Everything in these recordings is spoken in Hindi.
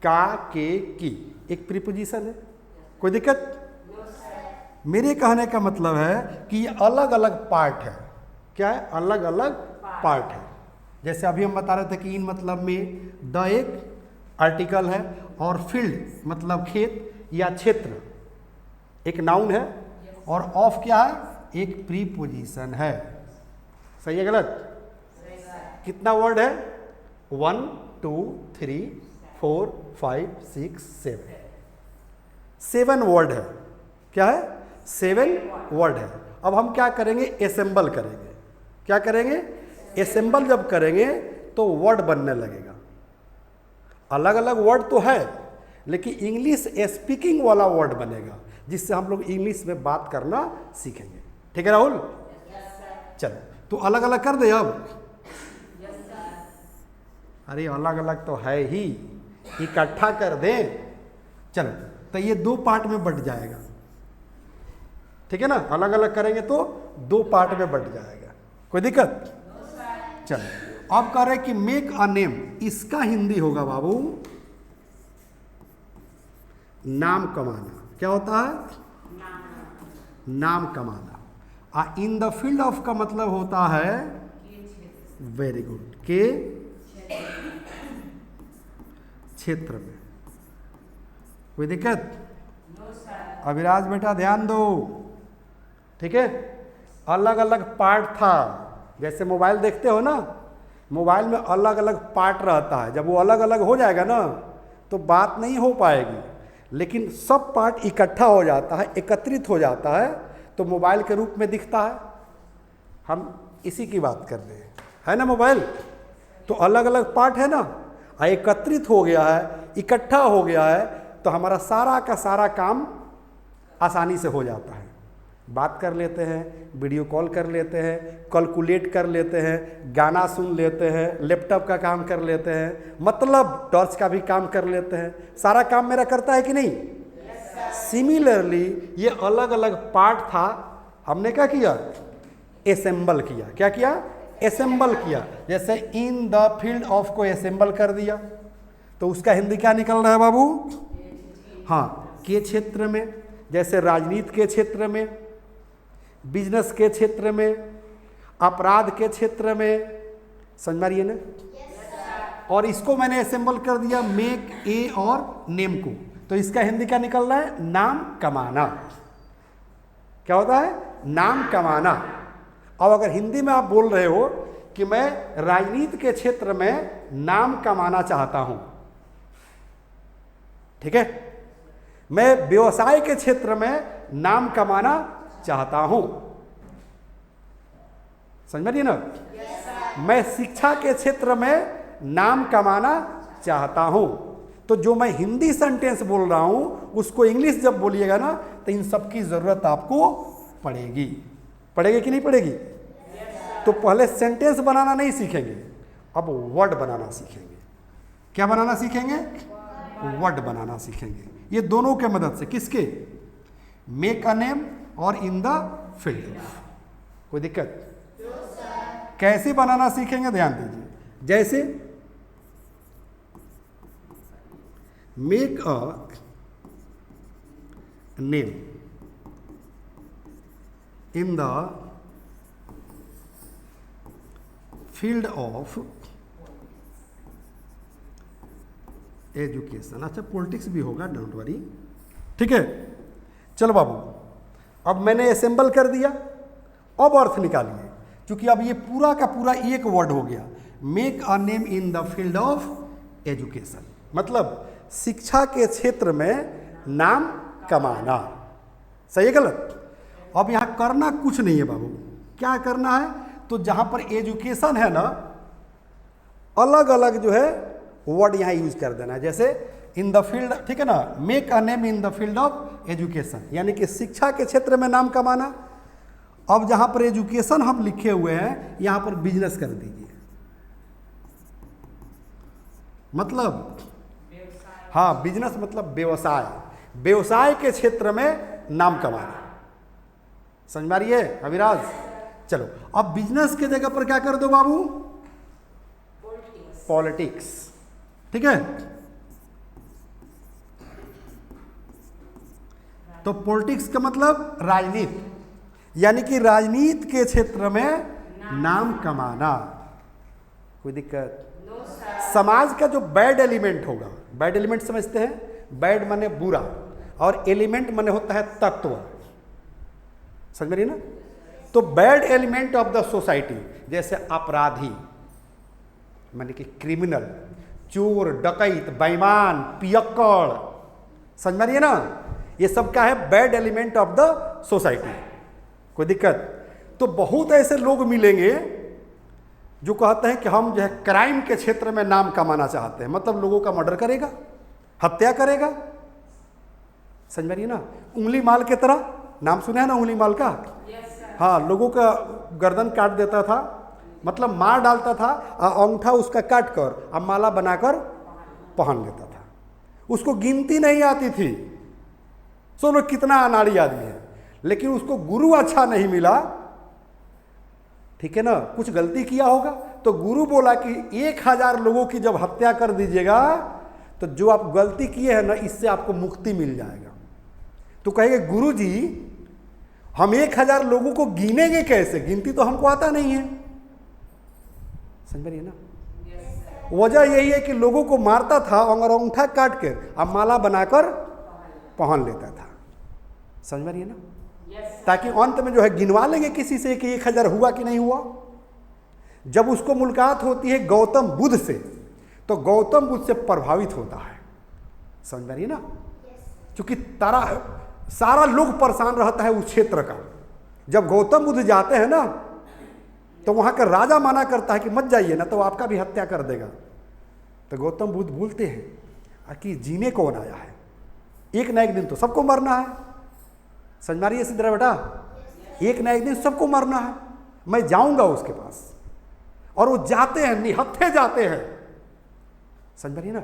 का, के, की एक प्रीपोजिशन है, कोई दिक्कत? मेरे कहने का मतलब है कि ये अलग अलग पार्ट है। क्या है? अलग अलग पार्ट है। जैसे अभी हम बता रहे थे कि इन मतलब में द एक आर्टिकल है और फील्ड मतलब खेत या क्षेत्र एक नाउन है और ऑफ क्या है? एक प्रीपोजिशन है। सही है गलत? कितना वर्ड है? 1 2 3 4 5 6 7 वर्ड है। क्या है? 7 वर्ड है। अब हम क्या करेंगे? असेंबल करेंगे। क्या करेंगे? असेंबल जब करेंगे तो वर्ड बनने लगेगा। अलग अलग वर्ड तो है लेकिन इंग्लिश स्पीकिंग वाला वर्ड बनेगा जिससे हम लोग इंग्लिश में बात करना सीखेंगे। ठीक है राहुल? चलो तो अलग अलग कर दे अब। अरे अलग अलग तो है ही, इकट्ठा कर दें। चलो तो ये 2 पार्ट में बट जाएगा। ठीक है ना? अलग अलग करेंगे तो 2 पार्ट में बट जाएगा। कोई दिक्कत? चलो अब कह रहे कि मेक अ नेम, इसका हिंदी होगा बाबू नाम कमाना। क्या होता है? नाम कमाना। इन द फील्ड ऑफ का मतलब होता है, वेरी गुड, के क्षेत्र में। कोई दिक्कत? अविराज बेटा ध्यान दो। ठीक है? अलग अलग पार्ट था। जैसे मोबाइल देखते हो ना, मोबाइल में अलग अलग पार्ट रहता है। जब वो अलग अलग हो जाएगा ना तो बात नहीं हो पाएगी, लेकिन सब पार्ट इकट्ठा हो जाता है, एकत्रित हो जाता है तो मोबाइल के रूप में दिखता है। हम इसी की बात कर रहे हैं, है ना? मोबाइल तो अलग अलग पार्ट है ना, एकत्रित हो गया है, इकट्ठा हो गया है तो हमारा सारा का सारा काम आसानी से हो जाता है। बात कर लेते हैं, वीडियो कॉल कर लेते हैं, कैलकुलेट कर लेते हैं, गाना सुन लेते हैं, लैपटॉप का काम कर लेते हैं, मतलब टॉर्च का भी काम कर लेते हैं। सारा काम मेरा करता है कि नहीं? सिमिलरली ये अलग अलग पार्ट था, हमने क्या किया? असेंबल किया। क्या किया? असेंबल किया। जैसे इन द फील्ड ऑफ को असेंबल कर दिया तो उसका हिंदी क्या निकल रहा है बाबू? हाँ, के क्षेत्र में। जैसे राजनीति के क्षेत्र में, बिजनेस के क्षेत्र में, अपराध के क्षेत्र में। समझ में आ रही है ना? और इसको मैंने असेंबल कर दिया मेक ए और नेम को, तो इसका हिंदी क्या निकल रहा है? नाम कमाना। क्या होता है? नाम कमाना। अब अगर हिंदी में आप बोल रहे हो कि मैं राजनीति के क्षेत्र में नाम कमाना चाहता हूं, ठीक है, मैं व्यवसाय के क्षेत्र में नाम कमाना चाहता हूं, समझ में नहीं ना? मैं शिक्षा के क्षेत्र में नाम कमाना चाहता हूं, तो जो मैं हिंदी सेंटेंस बोल रहा हूं उसको इंग्लिश जब बोलिएगा ना तो इन सब की जरूरत आपको पड़ेगी। पड़ेगी कि नहीं पड़ेगी? तो पहले सेंटेंस बनाना नहीं सीखेंगे, अब वर्ड बनाना सीखेंगे। क्या बनाना सीखेंगे? वर्ड बनाना सीखेंगे। ये दोनों के मदद से। किसके? मेक अ नेम और इन द फील्ड। कोई दिक्कत? कैसे बनाना सीखेंगे? ध्यान दीजिए। जैसे make a name in the field of education. अच्छा, पॉलिटिक्स भी होगा, डोंट वरी। ठीक है, चलो बाबू, अब मैंने असेंबल कर दिया, अब अर्थ निकालिए, क्योंकि अब ये पूरा का पूरा एक वर्ड हो गया। Make a name in the field of education, मतलब शिक्षा के क्षेत्र में नाम कमाना। सही है गलत? अब यहाँ करना कुछ नहीं है बाबू। क्या करना है? तो जहाँ पर एजुकेशन है ना, अलग अलग जो है वर्ड यहाँ यूज कर देना है। जैसे इन द फील्ड, ठीक है ना, make a name in the field of education, यानी कि शिक्षा के क्षेत्र में नाम कमाना। अब जहाँ पर एजुकेशन हम लिखे हुए हैं यहाँ पर बिजनेस कर दीजिए, मतलब हाँ, बिजनेस मतलब व्यवसाय, व्यवसाय के क्षेत्र में नाम कमाना। समझ में आ रही है अविराज? चलो अब बिजनेस के जगह पर क्या कर दो बाबू? पॉलिटिक्स। ठीक है, तो पॉलिटिक्स का मतलब राजनीति, यानी कि राजनीति के क्षेत्र में नाम कमाना। कोई दिक्कत? समाज का जो बैड एलिमेंट होगा, बैड एलिमेंट समझते हैं? बैड माने बुरा और एलिमेंट माने होता है तत्व, समझ में रही ना? तो bad element of the society, जैसे अपराधी माने कि क्रिमिनल, चोर, डकैत, बेईमान, पियक्कड़, समझ में रही है ना? ये सब क्या है? Bad element of the society. कोई दिक्कत? तो बहुत ऐसे लोग मिलेंगे जो कहते हैं कि हम जो है क्राइम के क्षेत्र में नाम कमाना चाहते हैं, मतलब लोगों का मर्डर करेगा, हत्या करेगा, समझ में रही है ना? उंगली माल की तरह, नाम सुना है ना उंगली माल का? हाँ, लोगों का गर्दन काट देता था, मतलब मार डालता था, अंगूठा उसका काट कर अब माला बनाकर पहन लेता था। उसको गिनती नहीं आती थी, सुनो कितना अनाड़ी आदमी है, लेकिन उसको गुरु अच्छा नहीं मिला, ठीक है ना? कुछ गलती किया होगा तो गुरु बोला कि 1000 लोगों की जब हत्या कर दीजिएगा तो जो आप गलती किए हैं ना, इससे आपको मुक्ति मिल जाएगा। तो कहेंगे गुरु जी हम 1000 लोगों को गिनेंगे कैसे? गिनती तो हमको आता नहीं है, समझ रही है ना? वजह यही है कि लोगों को मारता था और अंगूठा काट के अब माला बनाकर पहन लेता था, समझ में रही है ना? ताकि अंत में जो है गिनवा लेंगे किसी से कि 1000 हुआ कि नहीं हुआ। जब उसको मुलाकात होती है गौतम बुद्ध से, तो गौतम बुद्ध से प्रभावित होता है, समझ में रही है ना? क्योंकि सारा लोग परेशान रहता है उस क्षेत्र का। जब गौतम बुद्ध जाते हैं ना तो वहाँ का राजा माना करता है कि मत जाइए ना तो आपका भी हत्या कर देगा। तो गौतम बुद्ध बोलते हैं कि जीने कौन आया है, एक ना एक दिन तो सबको मरना है, समझ में रही है सिद्धरा बेटा? एक ना एक दिन सबको मरना है, मैं जाऊंगा उसके पास। और वो जाते हैं, निहत्थे जाते हैं, समझ में रही ना?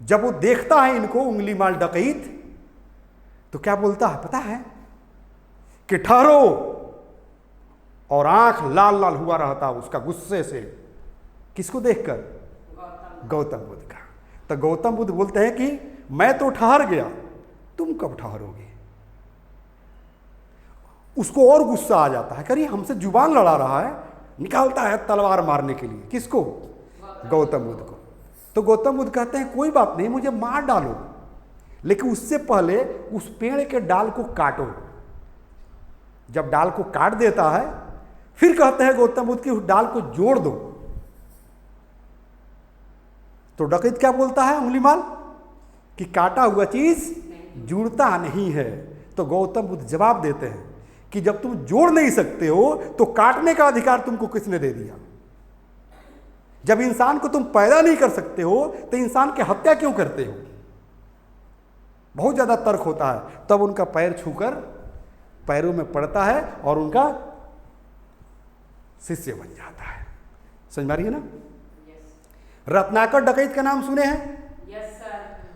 जब वो देखता है इनको उंगली माल डकैत, तो क्या बोलता है पता है? कि ठहरो, और आंख लाल लाल हुआ रहता उसका गुस्से से। किसको देखकर? गौतम बुद्ध का। तो गौतम बुद्ध बोलते हैं कि मैं तो ठहर गया, तुम कब ठहरोगे? उसको और गुस्सा आ जाता है, करिए हमसे जुबान लड़ा रहा है, निकालता है तलवार मारने के लिए। किसको? गौतम बुद्ध को। तो गौतम बुद्ध कहते हैं कोई बात नहीं, मुझे मार डालो, लेकिन उससे पहले उस पेड़ के डाल को काटो। जब डाल को काट देता है फिर कहते हैं गौतम बुद्ध कि उस डाल को जोड़ दो। तो डकैत क्या बोलता है उंगली माल? कि काटा हुआ चीज जुड़ता नहीं है। तो गौतम बुद्ध जवाब देते हैं कि जब तुम जोड़ नहीं सकते हो तो काटने का अधिकार तुमको किसने दे दिया? जब इंसान को तुम पैदा नहीं कर सकते हो तो इंसान की हत्या क्यों करते हो? बहुत ज्यादा तर्क होता है। तब उनका पैर छूकर पैरों में पड़ता है और उनका शिष्य बन जाता है। समझ में आ रही है ना? रत्नाकर डकैत का नाम सुने हैं?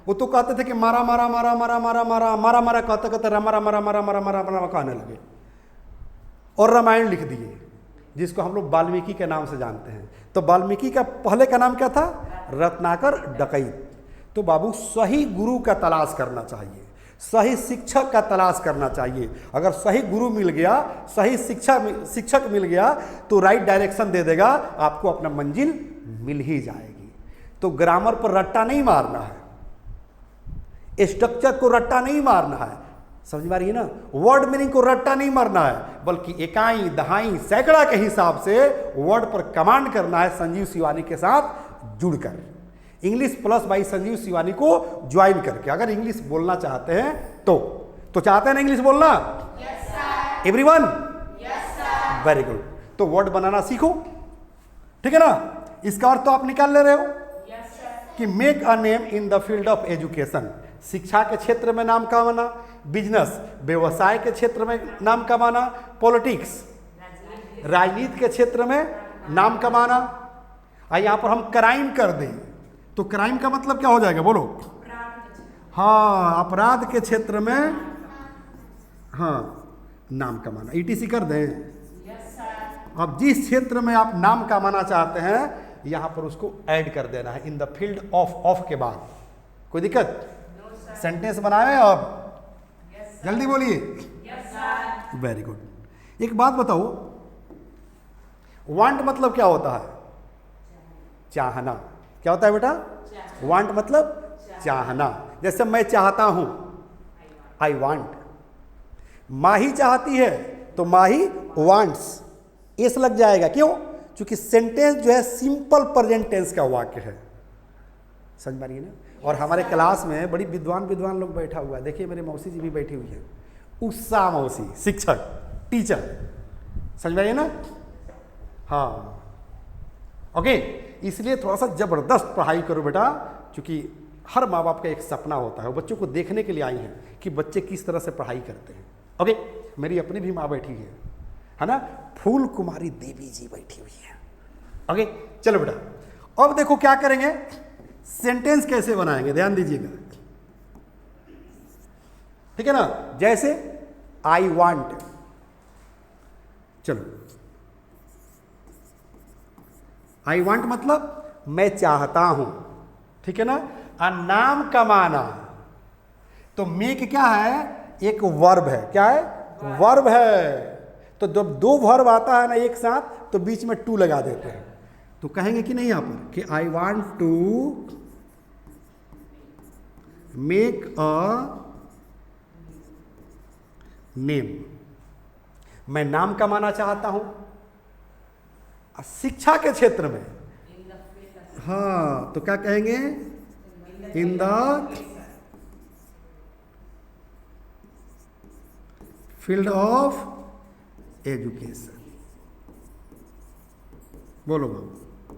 वो तो कहते थे कि मारा मारा मारा मारा मारा मारा मारा मारा कहते कहते मारा मारा मारा मारा मारा मारा कहने लगे और रामायण लिख दिए, जिसको हम लोग वाल्मीकि के नाम से जानते हैं। तो वाल्मीकि का पहले का नाम क्या था? रत्नाकर डकैत। तो बाबू सही गुरु का तलाश करना चाहिए, सही शिक्षक का तलाश करना चाहिए। अगर सही गुरु मिल गया, सही शिक्षक मिल गया तो राइट डायरेक्शन दे देगा, आपको अपना मंजिल मिल ही जाएगी। तो ग्रामर पर रट्टा नहीं मारना है, स्ट्रक्चर को रट्टा नहीं मारना है, समझ में आ रही है ना? वर्ड मीनिंग को रट्टा नहीं मारना है, बल्कि इकाई दहाई सैकड़ा के हिसाब से वर्ड पर कमांड करना है संजीव शिवानी के साथ जुड़कर, English plus by Sanjeev Shivani को ज्वाइन करके। अगर इंग्लिश बोलना चाहते हैं तो चाहते हैं ना इंग्लिश बोलना? एवरीवन? Very good. तो वर्ड बनाना सीखो, ठीक है ना? इसका अर्थ तो आप निकाल ले रहे हो कि make a name in the field of education, शिक्षा के क्षेत्र में नाम कमाना, बिजनेस व्यवसाय के क्षेत्र में नाम कमाना, पॉलिटिक्स राजनीति के क्षेत्र में नाम कमाना। और यहाँ पर हम क्राइम कर दें तो क्राइम का मतलब क्या हो जाएगा बोलो? हाँ, अपराध के क्षेत्र में हाँ नाम कमाना, ईटीसी कर दें। अब जिस क्षेत्र में आप नाम कमाना चाहते हैं यहाँ पर उसको ऐड कर देना है इन द फील्ड ऑफ के बाद। कोई दिक्कत? सेंटेंस बनाए अब जल्दी बोलिए। Very good. एक बात बताओ, वांट मतलब क्या होता है? चाहना। क्या होता है बेटा? वांट मतलब चाहना। जैसे मैं चाहता हूं, आई वांट। माही चाहती है तो माही वांट्स, एस लग जाएगा। क्यों? क्योंकि सेंटेंस जो है सिंपल प्रेजेंट टेंस का वाक्य है। समझ पा रही है ना? और हमारे क्लास में बड़ी विद्वान लोग बैठा हुआ है। देखिए मेरे मौसी जी भी बैठी हुई है, उषा मौसी, शिक्षक, टीचर। समझ पाइए ना? हाँ, ओके। इसलिए थोड़ा सा जबरदस्त पढ़ाई करो बेटा, क्योंकि हर माँ बाप का एक सपना होता है, वो बच्चों को देखने के लिए आई हैं कि बच्चे किस तरह से पढ़ाई करते हैं। ओके, मेरी अपनी भी माँ बैठी है ना, फूल कुमारी देवी जी बैठी हुई है। ओके, चलो बेटा अब देखो क्या करेंगे, सेंटेंस कैसे बनाएंगे, ध्यान दीजिएगा। ठीक है ना? जैसे आई वांट, चलो आई वांट मतलब मैं चाहता हूं। ठीक है ना? नाम कमाना, तो मेक क्या है? एक वर्ब है। क्या है? वर्ब है। तो जब दो वर्ब आता है ना एक साथ, तो बीच में टू लगा देते हैं। तो कहेंगे कि नहीं यहाँ पर कि I want to make a name, मैं नाम कमाना चाहता हूं। शिक्षा के क्षेत्र में, हाँ, तो क्या कहेंगे? इन द फील्ड ऑफ एजुकेशन। बोलो बाबू,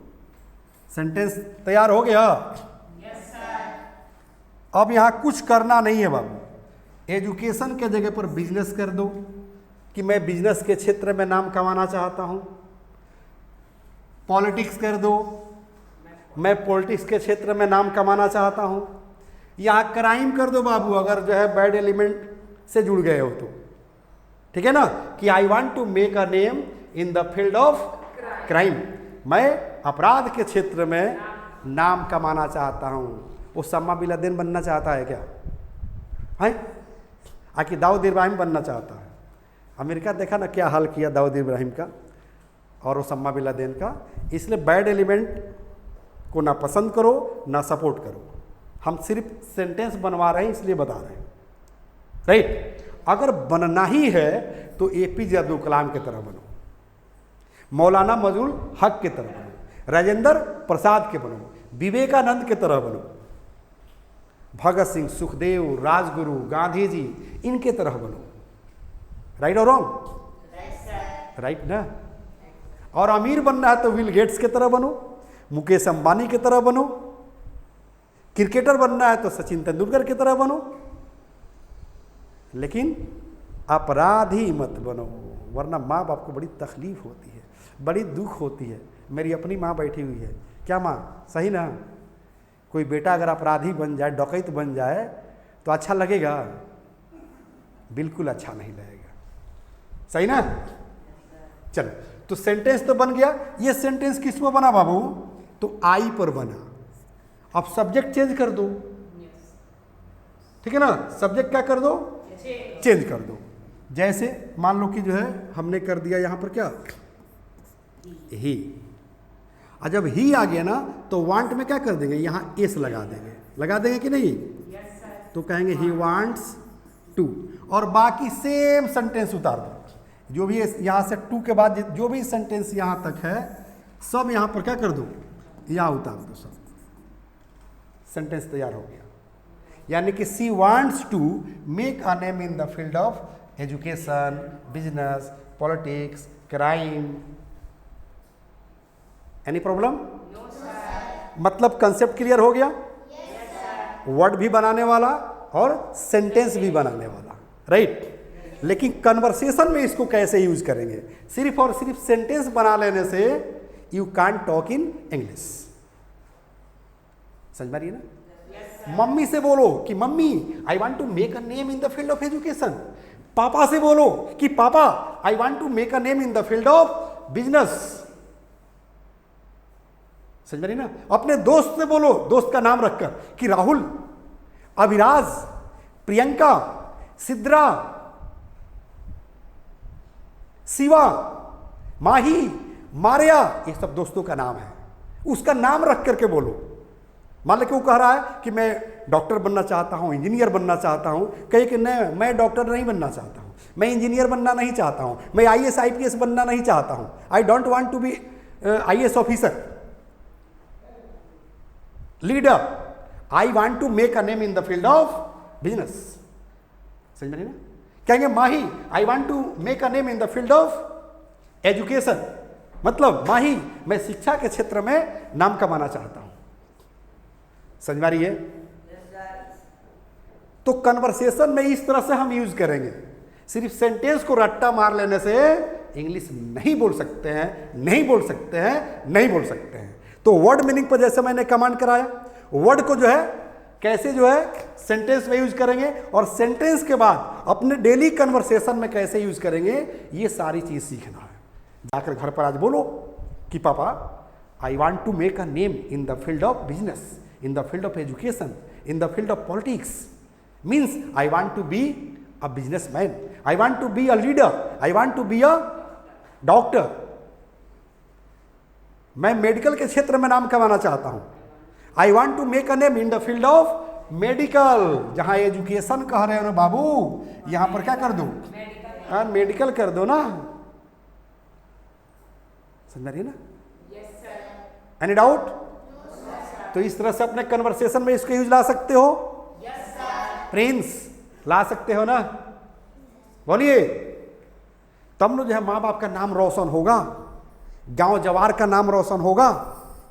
सेंटेंस तैयार हो गया? अब यहां कुछ करना नहीं है बाबू। एजुकेशन के जगह पर बिजनेस कर दो कि मैं बिजनेस के क्षेत्र में नाम कमाना चाहता हूं। पॉलिटिक्स कर दो, मैं पॉलिटिक्स के क्षेत्र में नाम कमाना चाहता हूं। यहां क्राइम कर दो बाबू, अगर जो है बैड एलिमेंट से जुड़ गए हो तो। ठीक है ना? कि I want to make a name in the field of crime, मैं अपराध के क्षेत्र में नाम कमाना चाहता हूं। वो सम्मा बिन लादेन बनना चाहता है क्या? है? आकि दाऊद इब्राहिम बनना चाहता है? अमेरिका देखा ना क्या हाल किया दाऊद इब्राहिम का और ओसामा बिन लादेन का। इसलिए बैड एलिमेंट को ना पसंद करो ना सपोर्ट करो। हम सिर्फ सेंटेंस बनवा रहे हैं, इसलिए बता रहे हैं। राइट? अगर बनना ही है तो एपीजे अब्दुल कलाम की तरह बनो, मौलाना मजहूर हक की तरह बनो, राजेंद्र प्रसाद के बनो, विवेकानंद की तरह बनो, भगत सिंह, सुखदेव, राजगुरु, गांधी जी, इनके तरह बनो। राइट और रॉन्ग? राइट ना? और अमीर बनना है तो बिल गेट्स की तरह बनो, मुकेश अंबानी की तरह बनो। क्रिकेटर बनना है तो सचिन तेंदुलकर की तरह बनो, लेकिन अपराधी मत बनो, वरना माँ बाप को बड़ी तकलीफ होती है, बड़ी दुख होती है। मेरी अपनी माँ बैठी हुई है। क्या माँ, सही ना? कोई बेटा अगर अपराधी बन जाए, डकैत बन जाए, तो अच्छा लगेगा? बिल्कुल अच्छा नहीं लगेगा। सही ना? चलो, तो सेंटेंस तो बन गया। ये सेंटेंस किस पर बना बाबू? तो आई पर बना। अब सब्जेक्ट चेंज कर दो। ठीक है ना? सब्जेक्ट क्या कर दो? चेंज कर दो। जैसे मान लो कि जो है हमने कर दिया यहां पर क्या? ही। और जब ही आ गया ना तो वांट में क्या कर देंगे? यहां एस लगा देंगे। लगा देंगे कि नहीं? तो कहेंगे ही वांट्स टू, और बाकी सेम सेंटेंस उतार दो। जो भी यहां से टू के बाद जो भी सेंटेंस यहां तक है, सब यहां पर क्या कर दो? यहां उतार दो। सब सेंटेंस तैयार हो गया। यानी कि she wants to make a name in the field of education, business, politics, crime. Any problem? मतलब कंसेप्ट क्लियर हो गया? वर्ड भी बनाने वाला और सेंटेंस भी बनाने वाला। राइट? लेकिन कन्वर्सेशन में इसको कैसे यूज करेंगे? सिर्फ और सिर्फ सेंटेंस बना लेने से you can't talk in English. समझ पा रही है ना? मम्मी से बोलो कि mummy I want to make a name in the field of education. Papa से बोलो कि papa I want to make a name in the field of business. समझ रही ना? अपने दोस्त से बोलो, दोस्त का नाम रखकर, कि राहुल, अभिराज, प्रियंका, सिद्रा, शिवा, माही, मारिया, ये सब दोस्तों का नाम है। उसका नाम रख करके बोलो। मान लो कि वो कह रहा है कि मैं डॉक्टर बनना चाहता हूँ, इंजीनियर बनना चाहता हूँ, कहे कि नहीं मैं डॉक्टर नहीं बनना चाहता हूँ, मैं इंजीनियर बनना नहीं चाहता हूँ, मैं IAS IPS बनना नहीं चाहता हूँ, I don't want to be IAS officer, leader, I want to make a name in the field of business. समझ में ना? कहेंगे Mahi, I want to make a name in the field of education, मतलब माही मैं शिक्षा के क्षेत्र में नाम कमाना चाहता हूं। समझ में आ रही है? तो कन्वर्सेशन में इस तरह से हम यूज करेंगे। सिर्फ सेंटेंस को रट्टा मार लेने से इंग्लिश नहीं बोल सकते हैं, नहीं बोल सकते हैं, नहीं बोल सकते हैं। तो वर्ड मीनिंग पर जैसे मैंने कमांड कराया, वर्ड को जो है कैसे जो है सेंटेंस में यूज करेंगे और सेंटेंस के बाद अपने डेली कन्वर्सेशन में कैसे यूज करेंगे, ये सारी चीज सीखना है। जाकर घर पर आज बोलो कि papa I want to make a name in the field of business, in the field of education, in the field of politics, means I want to be a businessman, I want to be a leader, I want to be a doctor. मैं मेडिकल के क्षेत्र में नाम कमाना चाहता हूं। I want to make a name in the field of medical. जहां एजुकेशन कह रहे हो ना बाबू, यहां पर क्या कर दो? मेडिकल कर दो ना। समझ रही है ना? Any doubt? तो इस तरह से अपने कन्वर्सेशन में इसको यूज ला सकते हो। प्रिंस ला सकते हो ना? बोलिए। तब न जो है माँ बाप का नाम रोशन होगा, गांव जवार का नाम रोशन होगा,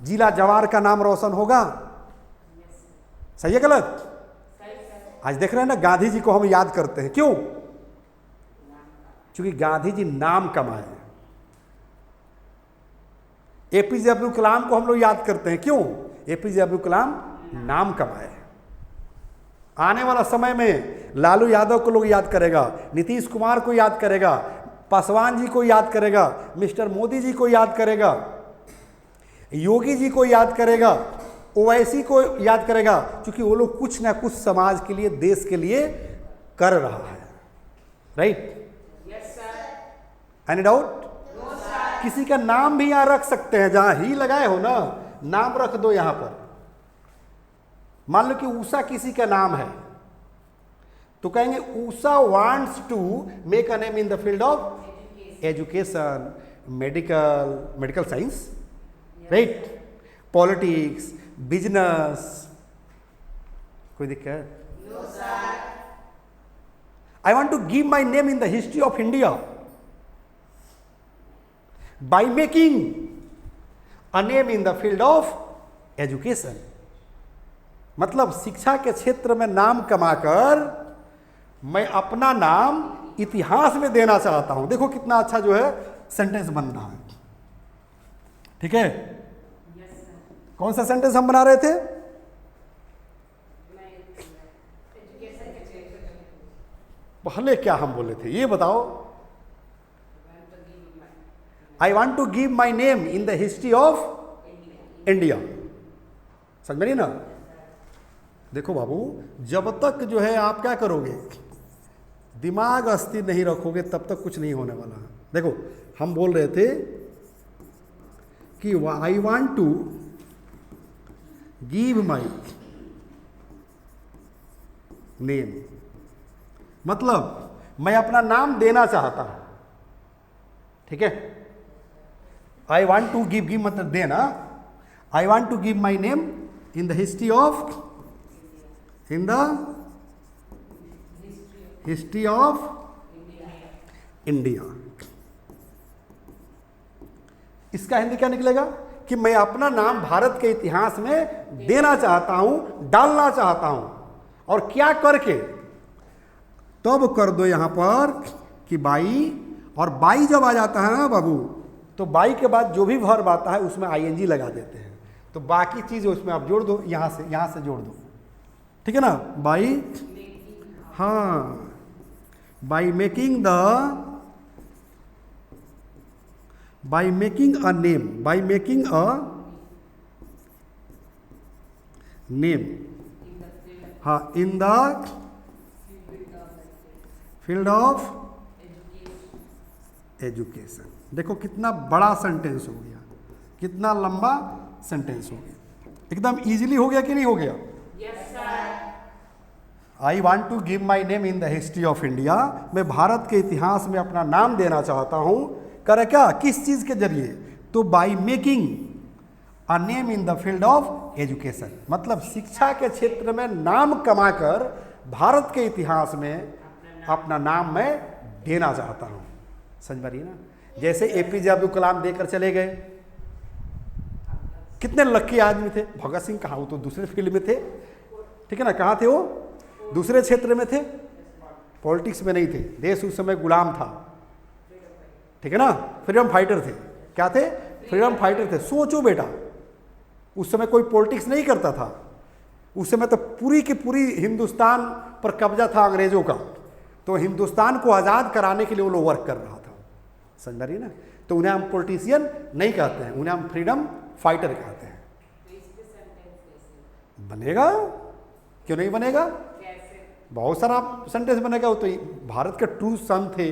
जिला जवार का नाम रोशन होगा। सही है गलत? आज देख रहे हैं ना, गांधी जी को हम याद करते हैं, क्यों? क्योंकि गांधी जी नाम कमाए। APJ अब्दुल कलाम को हम लोग याद करते हैं, क्यों? APJ अब्दुल कलाम नाम कमाए। आने वाला समय में लालू यादव को लोग याद करेगा, नीतीश कुमार को याद करेगा, पासवान जी को याद करेगा, मिस्टर मोदी जी को याद करेगा, योगी जी को याद करेगा, ओवैसी को याद करेगा, क्योंकि वो लोग कुछ ना कुछ समाज के लिए, देश के लिए कर रहा है। राइट? Any doubt? किसी का नाम भी यहां रख सकते हैं, जहां ही लगाए हो ना, नाम रख दो यहां पर। मान लो कि उषा किसी का नाम है, तो कहेंगे Usha wants to make a name in the field of education, medical science, right, politics, business. कोई दिक्कत? I want to give my name in the history of India by making a name in the field of education. मतलब शिक्षा के क्षेत्र में नाम कमाकर मैं अपना नाम इतिहास में देना चाहता हूं। देखो कितना अच्छा जो है सेंटेंस बन रहा है। ठीक है? कौन सा सेंटेंस हम बना रहे थे? पहले क्या हम बोले थे ये बताओ? I want to give my name in the history of India. समझ में नहीं ना? देखो बाबू, जब तक जो है आप क्या करोगे, दिमाग अस्थिर नहीं रखोगे, तब तक कुछ नहीं होने वाला है। देखो हम बोल रहे थे कि I want to give my name, मतलब मैं अपना नाम देना चाहता हूं। ठीक है? आई वॉन्ट टू गिव मतलब देना। I want to give my name in the history of, in the history of India. इसका हिंदी क्या निकलेगा कि मैं अपना नाम भारत के इतिहास में देना चाहता हूं, डालना चाहता हूं। और क्या करके? तब कर दो यहां पर कि बाई, और बाई जब आ जाता है ना बाबू, तो बाई के बाद जो भी वर्ब आता है उसमें ING लगा देते हैं, तो बाकी चीज उसमें आप जोड़ दो, यहां से जोड़ दो। ठीक है ना? बाई, हाँ, by making a name, by making a name, हाँ, in the field of education. देखो कितना बड़ा सेंटेंस हो गया, कितना लंबा सेंटेंस हो गया, एकदम इजीली हो गया कि नहीं हो गया? Yes sir. I want to give my name in the history of India. मैं भारत के इतिहास में अपना नाम देना चाहता हूँ। करे क्या? किस चीज़ के जरिए? तो by making a name in the field of education, मतलब शिक्षा के क्षेत्र में नाम कमाकर भारत के इतिहास में अपना नाम मैं देना चाहता हूँ। समझ पा रही है ना? जैसे एपीजे अब्दुल कलाम देकर चले गए, कितने लकी आदमी थे। भगत सिंह कहाँ, वो तो दूसरे फील्ड में थे, ठीक है ना? कहाँ थे वो? दूसरे क्षेत्र में थे, पॉलिटिक्स में नहीं थे। देश उस समय गुलाम था, ठीक है ना? फ्रीडम फाइटर थे। क्या थे? फ्रीडम फाइटर थे। सोचो बेटा, उस समय कोई पॉलिटिक्स नहीं करता था। उस समय तो पूरी की पूरी हिंदुस्तान पर कब्जा था अंग्रेजों का, तो हिंदुस्तान को आज़ाद कराने के लिए वो लोग वर्क कर रहा था। समझ रही ना? तो उन्हें हम पॉलिटिशियन नहीं कहते हैं, उन्हें हम फ्रीडम फाइटर कहते हैं। बनेगा? क्यों नहीं बनेगा? बहुत सारा सेंटेंस बनेगा। वो तो भारत के ट्रू सन थे,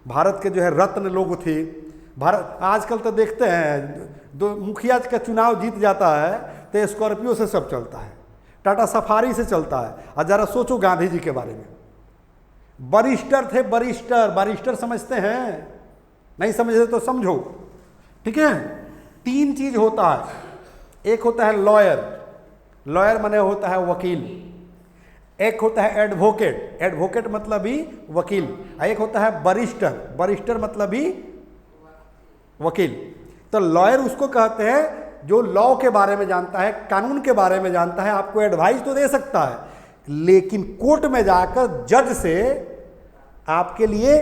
भारत के जो है रत्न लोग थे। भारत आजकल तो देखते हैं, दो मुखिया का चुनाव जीत जाता है तो स्कॉर्पियो से सब चलता है, टाटा सफारी से चलता है। और जरा सोचो गांधी जी के बारे में, बैरिस्टर थे, बैरिस्टर। बैरिस्टर समझते हैं? नहीं समझते तो समझो, ठीक है? 3 चीज होता है। एक होता है लॉयर, लॉयर माने होता है वकील। एक होता है एडवोकेट, एडवोकेट मतलब ही वकील। एक होता है बैरिस्टर, बैरिस्टर मतलब ही वकील। तो लॉयर उसको कहते हैं जो लॉ के बारे में जानता है, कानून के बारे में जानता है, आपको एडवाइस तो दे सकता है, लेकिन कोर्ट में जाकर जज से आपके लिए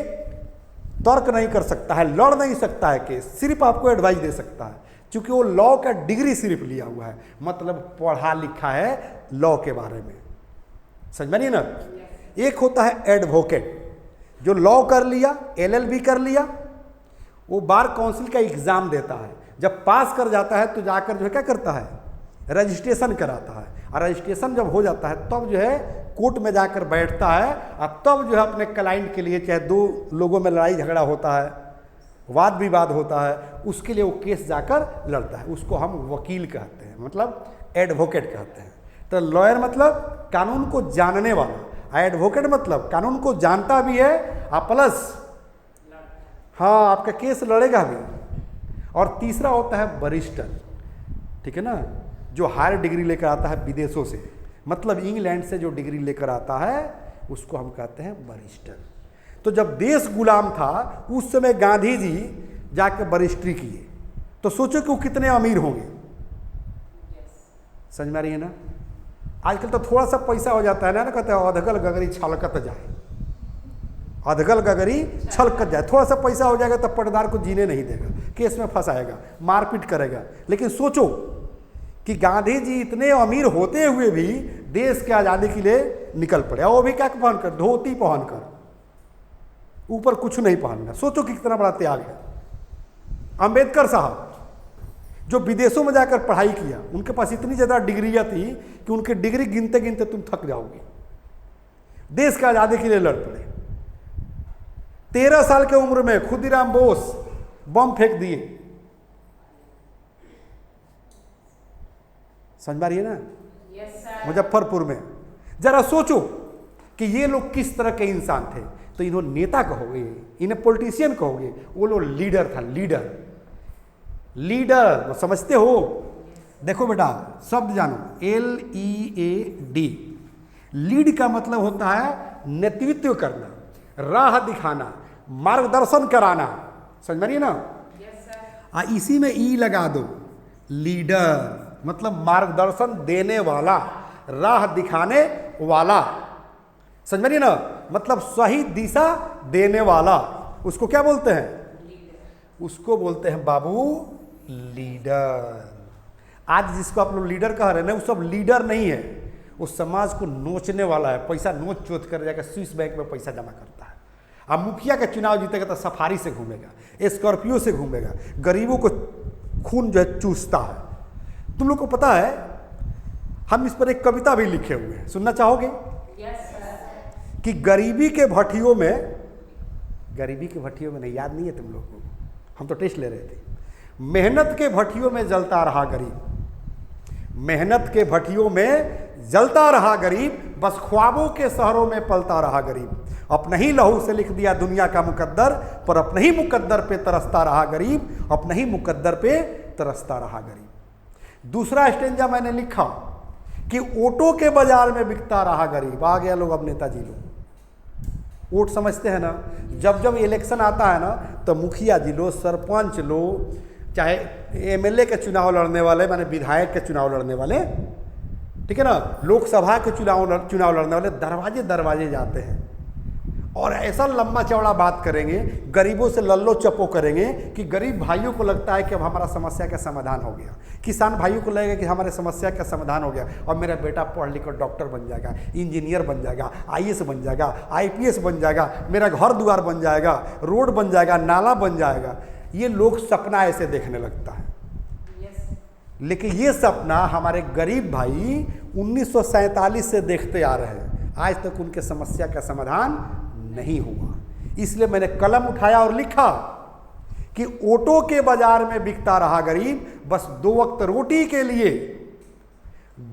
तर्क नहीं कर सकता है, लड़ नहीं सकता है केस, सिर्फ आपको एडवाइस दे सकता है, क्योंकि वो लॉ का डिग्री सिर्फ लिया हुआ है, मतलब पढ़ा लिखा है लॉ के बारे में। समझ में नहीं ना? एक होता है एडवोकेट, जो लॉ कर लिया, LLB कर लिया, वो बार काउंसिल का एग्जाम देता है। जब पास कर जाता है तो जाकर जो है क्या करता है? रजिस्ट्रेशन कराता है। और रजिस्ट्रेशन जब हो जाता है तब जो है कोर्ट में जाकर बैठता है, और तब जो है अपने क्लाइंट के लिए, चाहे 2 लोगों में लड़ाई झगड़ा होता है, वाद विवाद होता है, उसके लिए वो केस जाकर लड़ता है। उसको हम वकील कहते हैं, मतलब एडवोकेट कहते हैं। तो लॉयर मतलब कानून को जानने वाला, एडवोकेट मतलब कानून को जानता भी है और प्लस हाँ आपका केस लड़ेगा भी। और तीसरा होता है बैरिस्टर, ठीक है ना? जो हायर डिग्री लेकर आता है विदेशों से, मतलब इंग्लैंड से जो डिग्री लेकर आता है उसको हम कहते हैं बैरिस्टर। तो जब देश गुलाम था उस समय गांधी जी जाकर बैरिस्ट्री किए, तो सोचो कि वो कितने अमीर होंगे। समझ में आ रही है ना? आजकल तो थोड़ा सा पैसा हो जाता है ना, कहते हैं अधगल गगरी छलकत जाए, अधगल गगरी छलकत जाए। थोड़ा सा पैसा हो जाएगा तो पटदार को जीने नहीं देगा, केस में फंसाएगा, मारपीट करेगा। लेकिन सोचो कि गांधी जी इतने अमीर होते हुए भी देश के आज़ादी के लिए निकल पड़े, और वो भी क्या पहनकर? धोती पहनकर, ऊपर कुछ नहीं पहनना। सोचो कि कितना बड़ा त्याग है। अंबेडकर साहब जो विदेशों में जाकर पढ़ाई किया, उनके पास इतनी ज़्यादा डिग्रियाँ थी कि उनकी डिग्री गिनते गिनते तुम थक जाओगे। देश की आज़ादी के लिए लड़ पड़े। 13 साल के उम्र में खुदीराम बोस बम फेंक दिए। समझ पा रही है ना? मुजफ्फरपुर में। जरा सोचो कि ये लोग किस तरह के इंसान थे। तो इन्होंने नेता कहोगे, इन्हें पॉलिटिशियन कहोगे, वो लोग लीडर था। लीडर, लीडर समझते हो? देखो बेटा शब्द जानो, LEAD। लीड का मतलब होता है नेतृत्व करना, राह दिखाना, मार्गदर्शन कराना। समझ में नहीं ना? इसी में ई लगा दो, लीडर मतलब मार्गदर्शन देने वाला, राह दिखाने वाला। समझ में नहीं ना? मतलब सही दिशा देने वाला, उसको क्या बोलते हैं? उसको बोलते हैं बाबू लीडर। आज जिसको आप लोग लीडर कह रहे हैं ना, वो सब लीडर नहीं है, वो समाज को नोचने वाला है। पैसा नोच चोच कर जाकर स्विस बैंक में पैसा जमा करता है। अब मुखिया का चुनाव जीतेगा तो सफारी से घूमेगा, स्कॉर्पियो से घूमेगा, गरीबों को खून जो है चूसता है। तुम लोग को पता है हम इस पर एक कविता भी लिखे हुए हैं, सुनना चाहोगे? Yes sir. कि गरीबी के भट्टियों में नहीं, याद नहीं है तुम लोगों को, हम तो टेस्ट ले रहे थे। मेहनत के भट्टियों में जलता रहा गरीब, मेहनत के भट्टियों में जलता रहा गरीब, बस ख्वाबों के शहरों में पलता रहा गरीब। अपने ही लहू से लिख दिया दुनिया का मुकद्दर, पर अपने ही मुकद्दर पे तरसता रहा गरीब, अपने ही मुकद्दर पे तरसता रहा गरीब। दूसरा स्टेंजा मैंने लिखा कि ओटो के बाजार में बिकता रहा गरीब। आ गया लोग, अब नेताजी लोग वोट समझते हैं ना, जब जब इलेक्शन आता है ना तो मुखिया जी लो, सरपंच लो, चाहे एमएलए के चुनाव लड़ने वाले, माने विधायक के चुनाव लड़ने वाले, ठीक है ना, लोकसभा के चुनाव लड़ने वाले दरवाजे दरवाजे जाते हैं और ऐसा लंबा चौड़ा बात करेंगे, गरीबों से लल्लो चप्पो करेंगे कि गरीब भाइयों को लगता है कि अब हमारा समस्या का समाधान हो गया, किसान भाइयों को लगेगा कि हमारे समस्या का समाधान हो गया और मेरा बेटा पढ़ लिख कर डॉक्टर बन जाएगा, इंजीनियर बन जाएगा, आईएएस बन जाएगा, आईपीएस बन जाएगा, मेरा घर द्वार बन जाएगा, रोड बन जाएगा, नाला बन जाएगा। ये लोग सपना ऐसे देखने लगता है। लेकिन ये सपना हमारे गरीब भाई 1947 से देखते आ रहे हैं, आज तक उनके समस्या का समाधान नहीं हुआ। इसलिए मैंने कलम उठाया और लिखा कि ओटो के बाजार में बिकता रहा गरीब, बस 2 वक्त रोटी के लिए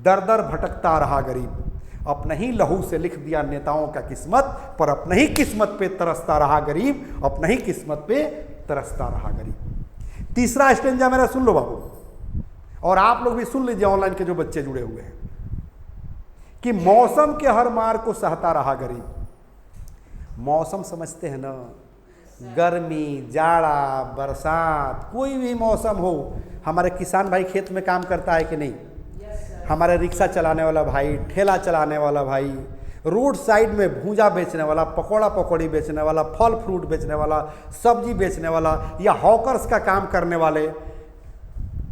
दर दर भटकता रहा गरीब। अपने ही लहू से लिख दिया नेताओं का किस्मत, पर अपने ही किस्मत पे तरसता रहा गरीब, अपने ही किस्मत पे तरसता रहा गरीब। तीसरा स्टेंजा मेरा सुन लो बाबू, और आप लोग भी सुन लीजिए ऑनलाइन के जो बच्चे जुड़े हुए हैं, कि मौसम के हर मार को सहता रहा गरीब। मौसम समझते हैं ना, गर्मी, जाड़ा, बरसात, कोई भी मौसम हो, हमारे किसान भाई खेत में काम करता है कि नहीं? हमारे रिक्शा चलाने वाला भाई, ठेला चलाने वाला भाई, रोड साइड में भूजा बेचने वाला, पकौड़ा पकौड़ी बेचने वाला, फल फ्रूट बेचने वाला, सब्जी बेचने वाला, या हॉकर्स का काम करने वाले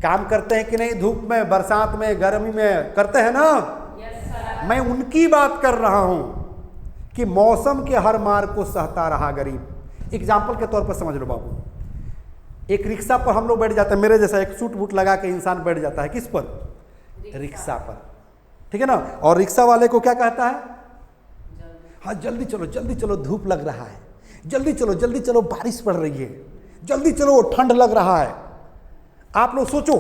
काम करते हैं कि नहीं? धूप में, बरसात में, गर्मी में करते हैं ना? मैं उनकी बात कर रहा हूं कि मौसम के हर मार को सहता रहा गरीब। एग्जाम्पल के तौर पर समझ लो बाबू, एक रिक्शा पर हम लोग बैठ जाते हैं, मेरे जैसा एक सूट बूट लगा के इंसान बैठ जाता है, किस पर? रिक्शा पर, ठीक है ना। और रिक्शा वाले को क्या कहता है? हाँ जल्दी चलो, धूप लग रहा है, जल्दी चलो, बारिश पड़ रही है, जल्दी चलो, ठंड लग रहा है। आप लोग सोचो,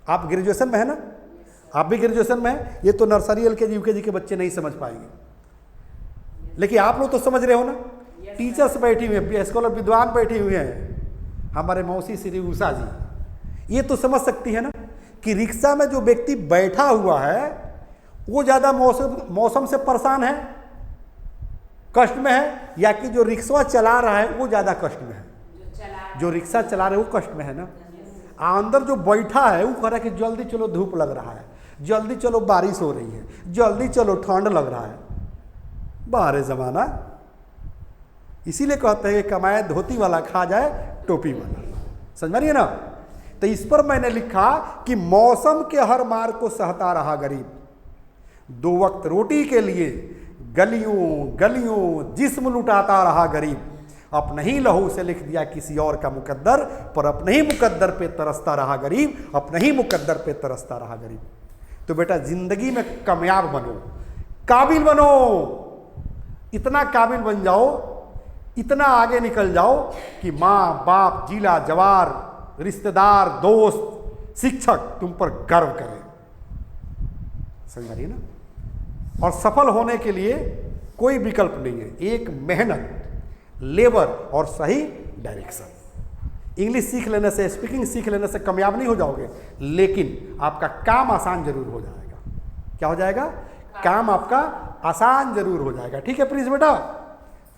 आप ग्रेजुएशन में है ना, आप भी ग्रेजुएशन में है, ये तो नर्सरी एलकेजी यूकेजी के बच्चे नहीं समझ पाएंगे, लेकिन आप लोग तो समझ रहे हो ना। टीचर्स बैठी हुई हैं, स्कॉलर विद्वान बैठी हुई हैं, हमारे मौसी श्री उषा जी, ये तो समझ सकती है ना कि रिक्शा में जो व्यक्ति बैठा हुआ है वो ज़्यादा मौसम से परेशान है, कष्ट में है, या कि जो रिक्शा चला रहा है वो ज़्यादा कष्ट में है? जो रिक्शा चला रहे वो कष्ट में है ना। अंदर जो बैठा है वो कह रहा है कि जल्दी चलो, धूप लग रहा है, जल्दी चलो, बारिश हो रही है, जल्दी चलो, ठंड लग रहा है। बाहर ज़माना, इसीलिए कहते हैं कि कमाए धोती वाला, खा जाए टोपी वाला। समझ में नहीं है ना? तो इस पर मैंने लिखा कि मौसम के हर मार को सहता रहा गरीब, 2 वक्त रोटी के लिए गलियों जिस्म लुटाता रहा गरीब। अपने ही लहू से लिख दिया किसी और का मुकद्दर, पर अपने ही मुकद्दर पे तरसता रहा गरीब, अपने ही मुकद्दर पे तरसता रहा गरीब। तो बेटा जिंदगी में कामयाब बनो, काबिल बनो, इतना काबिल बन जाओ, इतना आगे निकल जाओ कि माँ बाप, जिला जवार, रिश्तेदार, दोस्त, शिक्षक तुम पर गर्व करें। समझ रही है ना? और सफल होने के लिए कोई विकल्प नहीं है, एक मेहनत, लेबर और सही डायरेक्शन। इंग्लिश सीख लेने से, स्पीकिंग सीख लेने से कामयाब नहीं हो जाओगे, लेकिन आपका काम आसान जरूर हो जाएगा। क्या हो जाएगा? काम आपका आसान जरूर हो जाएगा। ठीक है प्लीज बेटा,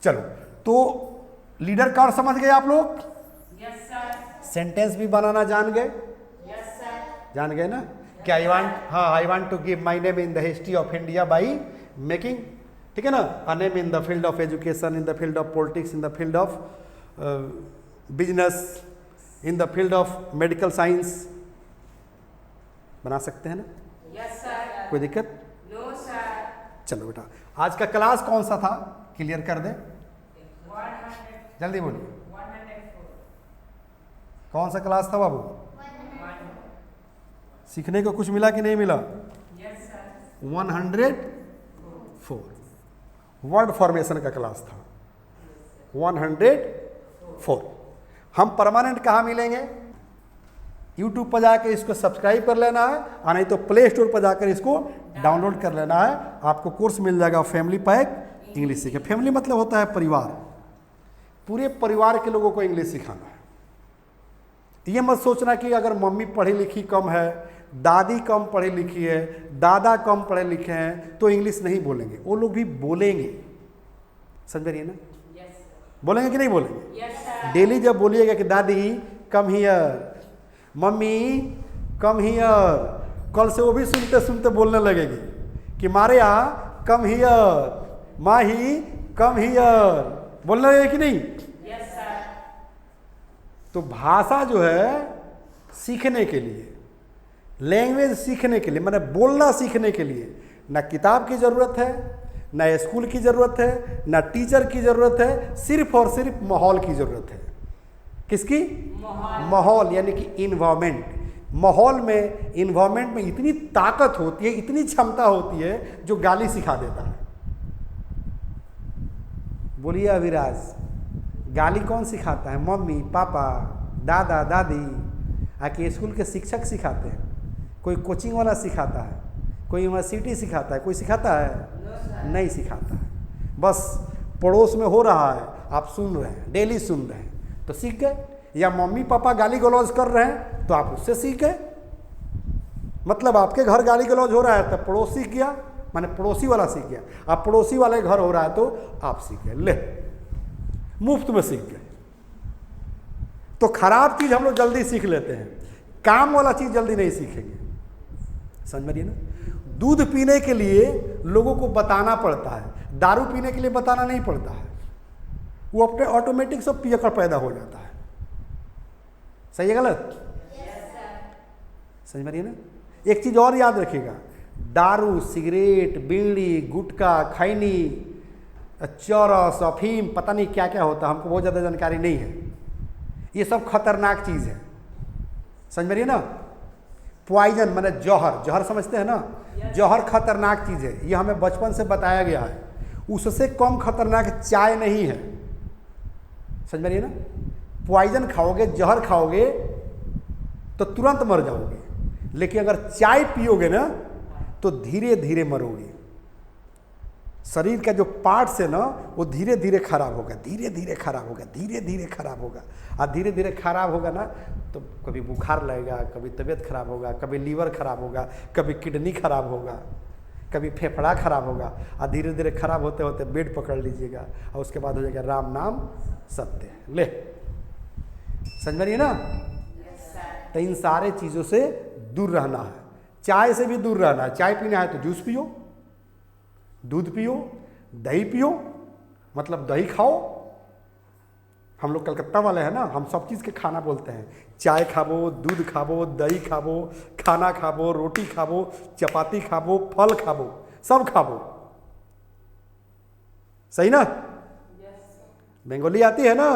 चलो। तो लीडर कार्ड समझ गए आप लोग? Yes sir. सेंटेंस भी बनाना जान गए? Yes sir. जान गए ना? क्या I want to give my name in the history of India by making, ठीक है ना, a name in the field of education, in the field of politics, in the field of business, in the field of medical science. बना सकते हैं ना? Yes sir. कोई दिक्कत? No sir. चलो बेटा, आज का क्लास कौन सा था क्लियर कर दे, जल्दी बोलिए। 104। कौन सा क्लास था बाबू? सीखने को कुछ मिला कि नहीं मिला? Yes sir. 104। वर्ड फॉर्मेशन का क्लास था 104। हम परमानेंट कहाँ मिलेंगे? यूट्यूब पर जाकर इसको सब्सक्राइब कर लेना है, और नहीं तो प्ले स्टोर पर जाकर इसको डाउनलोड कर लेना है। आपको कोर्स मिल जाएगा फैमिली पैक इंग्लिश सीखे। फैमिली मतलब होता है परिवार, पूरे परिवार के लोगों को इंग्लिश सिखाना है। ये मत सोचना कि अगर मम्मी पढ़ी लिखी कम है, दादी कम पढ़ी लिखी है, दादा कम पढ़े लिखे हैं तो इंग्लिश नहीं बोलेंगे। वो लोग भी बोलेंगे, समझ रही है ना? बोलेंगे कि नहीं बोलेंगे? डेली जब बोलिएगा कि दादी come here, mummy come here, कल से वो भी सुनते सुनते बोलने लगेगी कि Maria come here, Mahi come here, बोलने लगेगी कि नहीं? तो भाषा जो है सीखने के लिए, लैंग्वेज सीखने के लिए, मैंने बोलना सीखने के लिए ना किताब की ज़रूरत है, ना स्कूल की ज़रूरत है, ना टीचर की ज़रूरत है, सिर्फ और सिर्फ माहौल की ज़रूरत है। किसकी? माहौल, यानी कि इन्वायरमेंट। माहौल में, इन्वायरमेंट में इतनी ताकत होती है, इतनी क्षमता होती है जो गाली सिखा देता है। बोलिए अविराज, गाली कौन सिखाता है? मम्मी पापा, दादा दादी, आके स्कूल के शिक्षक सिखाते हैं। कोई कोचिंग वाला सिखाता है, कोई यूनिवर्सिटी सिखाता है, कोई सिखाता है? नहीं सिखाता है। बस पड़ोस में हो रहा है, आप सुन रहे हैं, डेली सुन रहे हैं तो सीख गए। या मम्मी पापा गाली गलौज कर रहे हैं तो आप उससे सीख गए। मतलब आपके घर गाली गलौज हो रहा है तो पड़ोस सीख गया, माने पड़ोसी वाला सीख गया। आप पड़ोसी वाले घर हो रहा है तो आप सीख गए, ले मुफ्त में सीख गए। तो खराब चीज़ हम लोग जल्दी सीख लेते हैं, काम वाला चीज़ जल्दी नहीं सीखेंगे। समझ में रही ना? दूध पीने के लिए लोगों को बताना पड़ता है, दारू पीने के लिए बताना नहीं पड़ता है, वो अपने ऑटोमेटिक सब पियकर पैदा हो जाता है। सही है गलत? समझ में रही ना? एक चीज़ और याद रखिएगा, दारू, सिगरेट, बीड़ी, गुटखा, खैनी, चरस, अफीम, पता नहीं क्या क्या होता है, हमको बहुत ज़्यादा जानकारी नहीं है। ये सब खतरनाक चीज़ है, समझ में रही है ना? पॉइजन माने जहर, जहर समझते हैं ना? जहर खतरनाक चीज़ है, ये हमें बचपन से बताया गया है। उससे कम खतरनाक चाय नहीं है, समझ में रही है ना? पॉइजन खाओगे, जहर खाओगे तो तुरंत मर जाओगे, लेकिन अगर चाय पियोगे ना तो धीरे धीरे मरोगे। शरीर का जो पार्ट्स है ना वो धीरे धीरे खराब होगा, धीरे धीरे खराब होगा, धीरे धीरे खराब होगा। और धीरे धीरे खराब होगा ना तो कभी बुखार लगेगा, कभी तबीयत खराब होगा, कभी लीवर खराब होगा, कभी किडनी खराब होगा, कभी फेफड़ा खराब होगा। और धीरे धीरे खराब होते होते बेड पकड़ लीजिएगा और उसके बाद हो जाएगा राम नाम सत्य। ले समझ में रही है ना? तो इन सारे चीज़ों से दूर रहना है। चाय से भी दूर रहना है। चाय पीना है तो जूस पियो, दूध पियो, दही पियो, मतलब दही खाओ। हम लोग कलकत्ता वाले हैं ना, हम सब चीज़ के खाना बोलते हैं। चाय खाबो, दूध खाबो, दही खाबो, खाना खाबो, रोटी खाबो, चपाती खाबो, फल खाबो, सब खाबो। सही ना? बेंगोली आती है ना?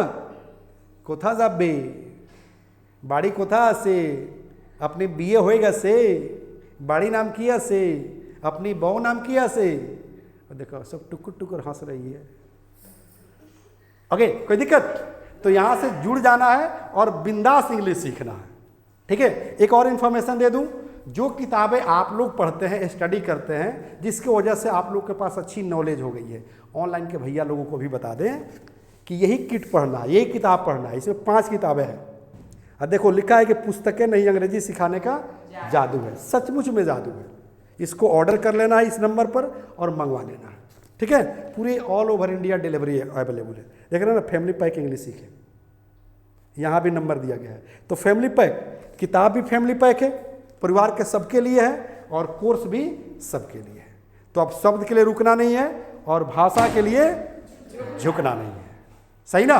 कोथा जाबे बाड़ी कोथा से अपनी बीए होएगा से, बाड़ी नाम किया से, अपनी बहू नाम किया से। और देखो सब टुकुर टुकुर हंस रही है। ओके, कोई दिक्कत? तो यहाँ से जुड़ जाना है और बिंदास इंग्लिश सीखना है। ठीक है, एक और इन्फॉर्मेशन दे दूँ, जो किताबें आप लोग पढ़ते हैं, स्टडी करते हैं, जिसकी वजह से आप लोग के पास अच्छी नॉलेज हो गई है, ऑनलाइन के भैया लोगों को भी बता दें कि यही किट पढ़ना है, यही किताब पढ़ना है। इसमें 5 किताबें हैं। और देखो लिखा है कि पुस्तकें नहीं अंग्रेजी सिखाने का जादू है। सचमुच में जादू है। इसको ऑर्डर कर लेना है इस नंबर पर और मंगवा लेना है। ठीक है, पूरे all over India delivery available है। देख रहे हैं ना, फैमिली पैक इंग्लिश सीखे, यहाँ भी नंबर दिया गया है। तो फैमिली पैक, किताब भी फैमिली पैक है, परिवार के सबके लिए है, और कोर्स भी सबके लिए है। तो अब शब्द के लिए रुकना नहीं है और भाषा के लिए झुकना नहीं है। सही ना?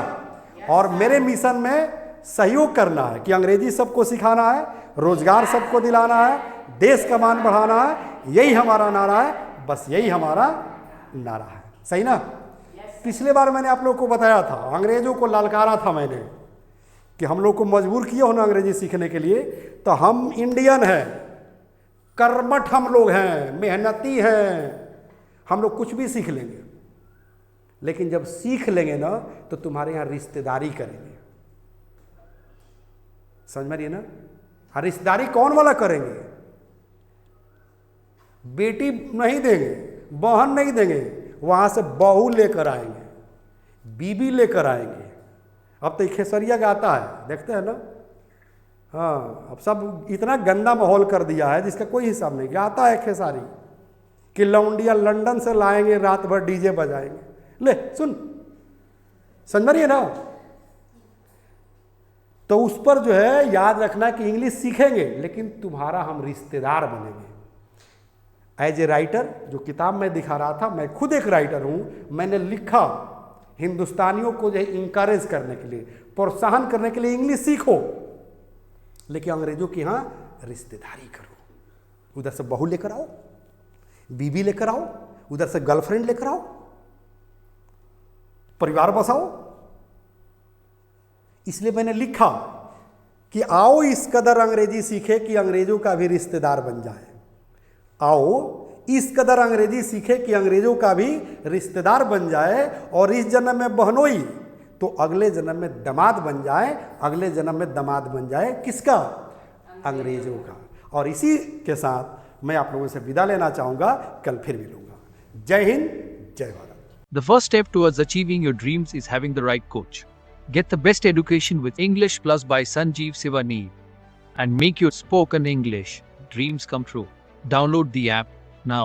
और मेरे मिशन में सहयोग करना है कि अंग्रेजी सबको सिखाना है, रोजगार सबको दिलाना है, देश का मान बढ़ाना है। यही हमारा नारा है, बस यही हमारा नारा है। सही ना? पिछले बार मैंने आप लोग को बताया था, अंग्रेजों को ललकारा था मैंने कि हम लोग को मजबूर किए हो ना अंग्रेजी सीखने के लिए। तो हम इंडियन हैं, कर्मठ हम लोग हैं, मेहनती हैं, हम लोग कुछ भी सीख लेंगे। लेकिन जब सीख लेंगे ना तो तुम्हारे यहाँ रिश्तेदारी करेंगे। समझ में रही है ना? हाँ, रिश्तेदारी कौन वाला करेंगे? बेटी नहीं देंगे, बहन नहीं देंगे, वहां से बहू लेकर आएंगे, बीबी लेकर आएंगे। अब तो खेसरिया का आता है, देखते हैं ना? हाँ, अब सब इतना गंदा माहौल कर दिया है जिसका कोई हिसाब नहीं। आता है खेसारी कि लौंडिया लंदन से लाएंगे, रात भर डीजे बजाएंगे। ले सुन, समझ रही है ना? तो उस पर जो है याद रखना कि इंग्लिश सीखेंगे लेकिन तुम्हारा हम रिश्तेदार बनेंगे। एज ए राइटर, जो किताब मैं दिखा रहा था, मैं खुद एक राइटर हूं, मैंने लिखा हिंदुस्तानियों को जो है इंकरेज करने के लिए, प्रोत्साहन करने के लिए इंग्लिश सीखो, लेकिन अंग्रेजों की यहां रिश्तेदारी करो। उधर से बहू लेकर आओ, बीबी लेकर आओ, उधर से गर्लफ्रेंड लेकर आओ, परिवार बसाओ। इसलिए मैंने लिखा कि आओ इस कदर अंग्रेजी सीखे कि अंग्रेजों का भी रिश्तेदार बन जाए। आओ इस कदर अंग्रेजी सीखे कि अंग्रेजों का भी रिश्तेदार बन जाए, और इस जन्म में बहनोई तो अगले जन्म में दामाद बन जाए, अगले जन्म में दामाद बन जाए किसका? अंग्रेजों का। और इसी के साथ मैं आप लोगों से विदा लेना चाहूंगा, कल फिर मिलूंगा। जय हिंद, जय Bharat. The first step towards achieving your dreams is having the right coach. Get the best education with English Plus by Sanjeev Sivaneer and make your spoken English dreams come true. Download the app now.